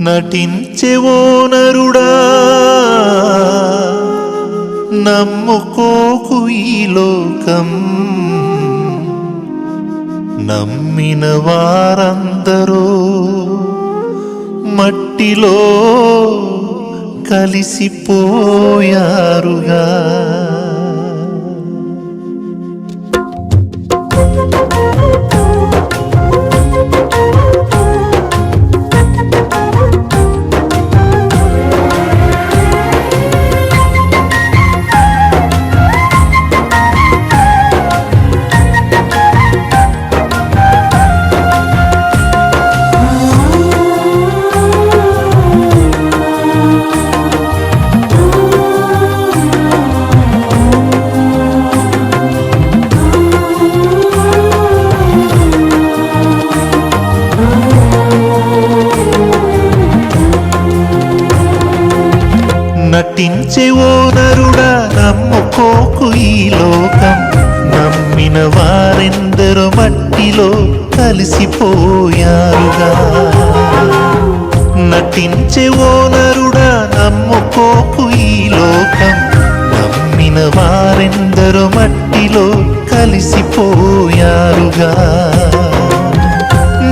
నటించెవో నరుడా నమ్ముకోకు ఈ లోకం, నమ్మిన వారందరూ మట్టిలో కలిసిపోయారుగా. నటించెవో నరుడా నమ్ముకోకు ఈ లోకం, నమ్మిన వారెందరో మట్టిలో కలిసిపోయారుగా. నటించెవో నరుడా నమ్ముకోకు ఈ లోకం, నమ్మిన వారెందరో మట్టిలో కలిసిపోయారుగా.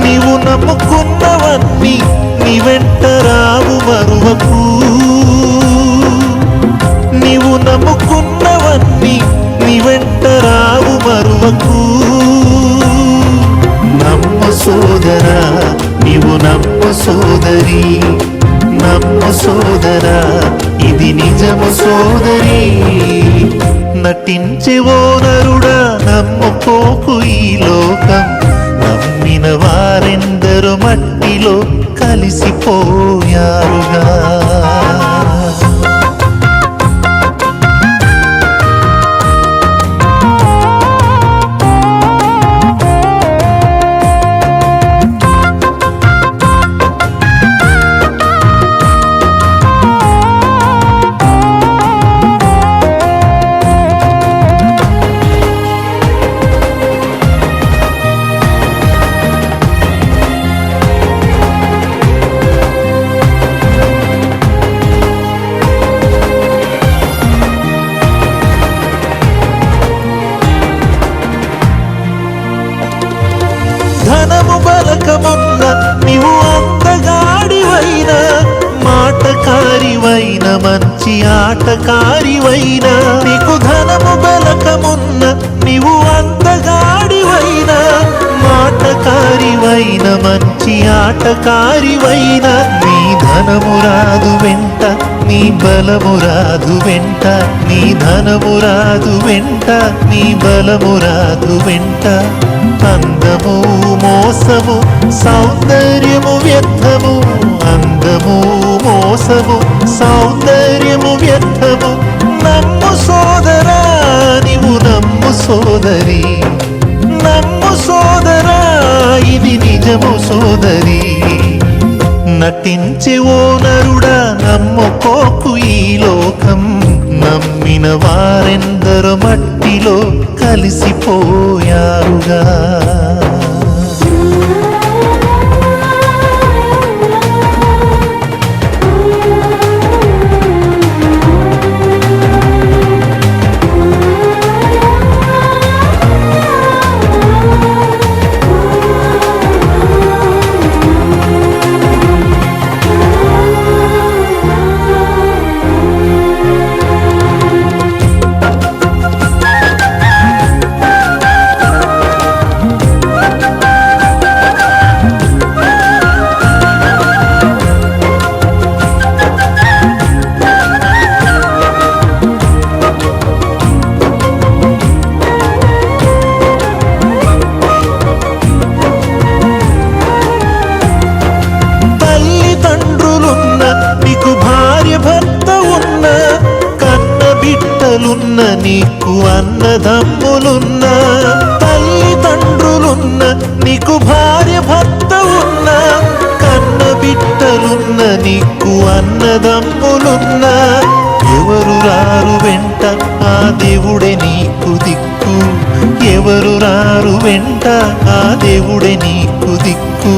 నీవు నమ్ముకున్నవన్నీ నీ వెంట రావు మరువకు, నీవు నమ్ముకున్నవన్నీ నీ వెంట రావు మరువకు. నమ్ము సోదరా నీవు నమ్ము సోదరి, నమ్ము సోదరా ఇది నిజము సోదరి. నటించెవో నరుడా నమ్ముకోకు ఈ లోకం, నమ్మిన వారెందరో మట్టిలో కలిసిపోయారుగా. ధనము బలకమున్న నీవు అందగాడివైన, మాటకారివైన మంచి ఆటకారివైన. నీకు ధనము బలకమున్న నీవు అందగాడివైన, మాటకారివైన మంచి ఆటకారివైన. నీ ధనము రాదు వెంట నీ బలము రాదు వెంట, నీ ధనము రాదు వెంట నీ బలము రాదు వెంట. అందము మోసము సౌందర్యము వ్యర్థము, అందము మోసము సౌందర్యము వ్యర్థము. నమ్ము సోదరా నీవు నమ్ము సోదరి, నమ్ము సోదరా ఇది నిజము సోదరి. నటించెవో నరుడా నమ్ముకోకు ఈ లోకం, నమ్మిన వారెందరో మట్టిలో కలిసిపోయారుగా. నీకు అన్నదమ్ములున్న, తల్లిదండ్రులున్న నీకు భార్య భర్త ఉన్న, కన్న బిడ్డలున్న నీకు అన్నదమ్ములున్న. ఎవరు రారు వెంట ఆ దేవుడే నీకు దిక్కు, ఎవరు రారు వెంట ఆ దేవుడే నీకు దిక్కు.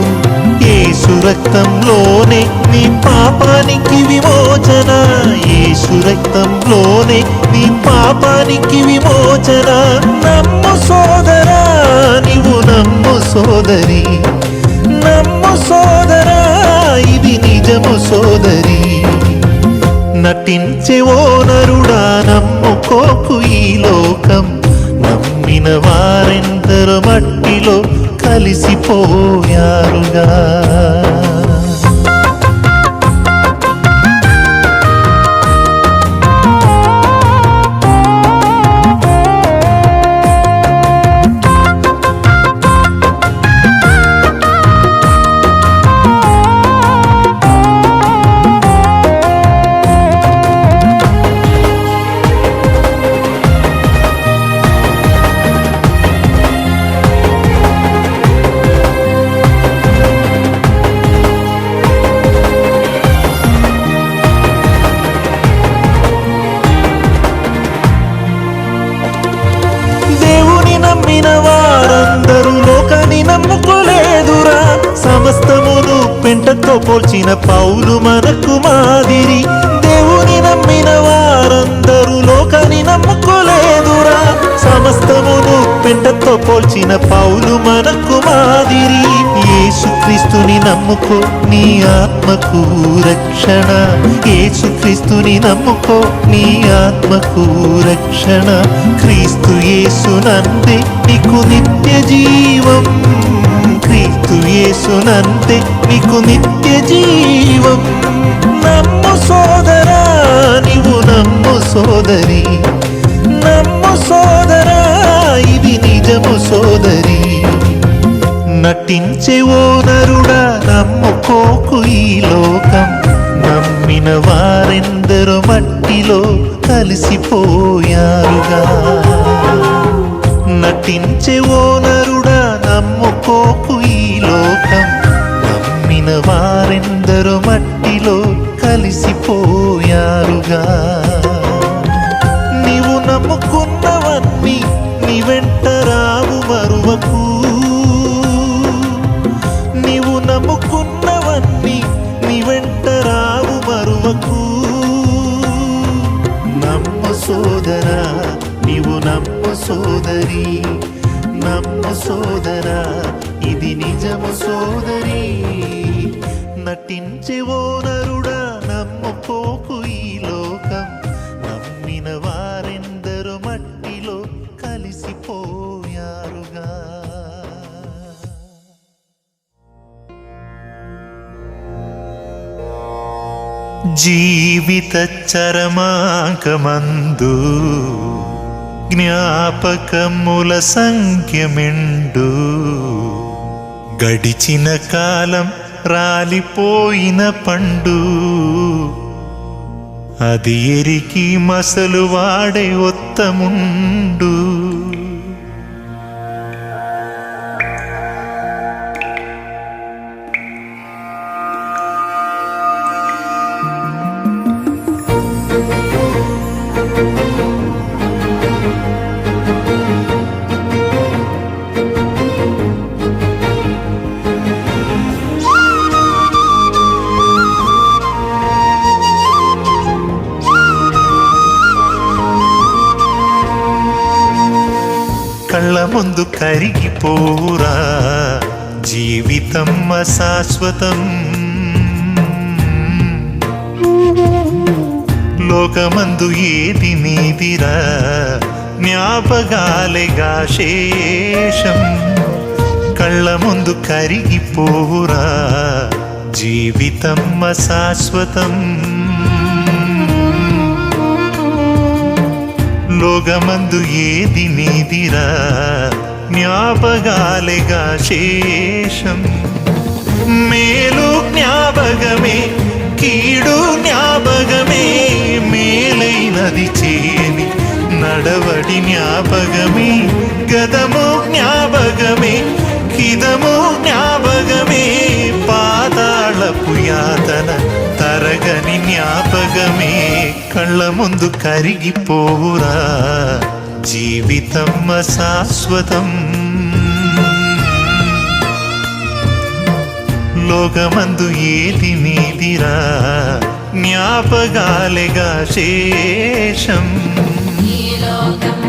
ఏ యేసు రక్తంలోనే నీ పాపానికి విమోచన, యేసు రక్తంలోనే నీ పాపానికి విమోచన. నమ్ము సోదరా, నీవు నమ్ము సోదరి, నమ్ము సోదరా, ఇది నిజము సోదరి. నటించే ఓ నరుడా, నమ్ముకోకు ఈ లోకం. నమ్మిన వారెందరో మట్టిలో కలిసిపోయారుగా. వారందరూ లోకాన్ని నమ్ముకోలేదురా, సమస్తమును పెంటతో పోల్చిన పౌలు మనకు మాదిరి. దేవుని నమ్మిన వారందరూ లోకాన్ని నమ్ముకోలేదురా, సమస్తమును పెంటతో పోల్చిన పౌలు మనకు మాదిరి. యేసుక్రీస్తుని నమ్ముకో నీ ఆత్మకు రక్షణ, యేసుక్రీస్తుని నమ్ముకో నీ ఆత్మకు రక్షణ. క్రీస్తు యేసునందే నీకు నిత్య జీవం, క్రీస్తు యేసునందే నీకు నిత్య జీవం. నమ్ము సోదరా, నీవు నమ్ము సోదరి, నమ్ము సోదరా, ఇది నిజము సోదరి. నటించే ఓ నరుడా, నమ్ముకోకు ఈ లోకం. నమ్మిన వారెందరో మట్టిలో కలిసిపోయారుగా. నటించే ఓ నరుడా, నమ్ముకోకు ఈ లోకం. నమ్మిన వారెందరో మట్టిలో కలిసిపోయారుగా. నీవు నమ్ముకున్నవన్నీ నీ వెంట రావు మరువకు, నీవు నమ్ముకున్నవన్నీ నీ వెంట రావు మరువకు. నమ్ము సోదరా, నీవు నమ్ము సోదరి, నమ్ము సోదరా, ఇది నిజము సోదరి. నటించే ఓ నరుడా, నమ్ముకోకు ఈ లోకం. నమ్మిన వారెందరో మట్టిలో కలిసిపోయారుగా. జీవిత చరమాంకమందు జ్ఞాపకముల సంఖ్యమెండు, గడిచిన కాలం రాలిపోయిన పండు, అది ఎరికి మసలు వాడే ఒత్తముండు. కళ్ళ ముందు కరిగిపోరా, జీవితం అశాశ్వతం. లోకమందు ఏది నీదిరా, జ్ఞాపకాలేగా శేషం. కళ్ళ ముందు కరిగిపోరా, జీవితం అశాశ్వతం. లోకమందు ఏది నీదిరా, జ్ఞాపకాలేగా శేషం. మేలు జ్ఞాపకమే, కీడు జ్ఞాపకమే, మేలైనది చేయని నడవడి జ్ఞాపకమే. గతము జ్ఞాపకమే, కిదము జ్ఞాపకమే, పాతాళపు యాతన తరగని జ్ఞాపకమే. కళ్ళ ముందు కరిగిపోరా, జీవితం అశాశ్వతం. లోకమందు ఏది నీదిరా జ్ఞాపకాలేగా శేషం ఈ లోకం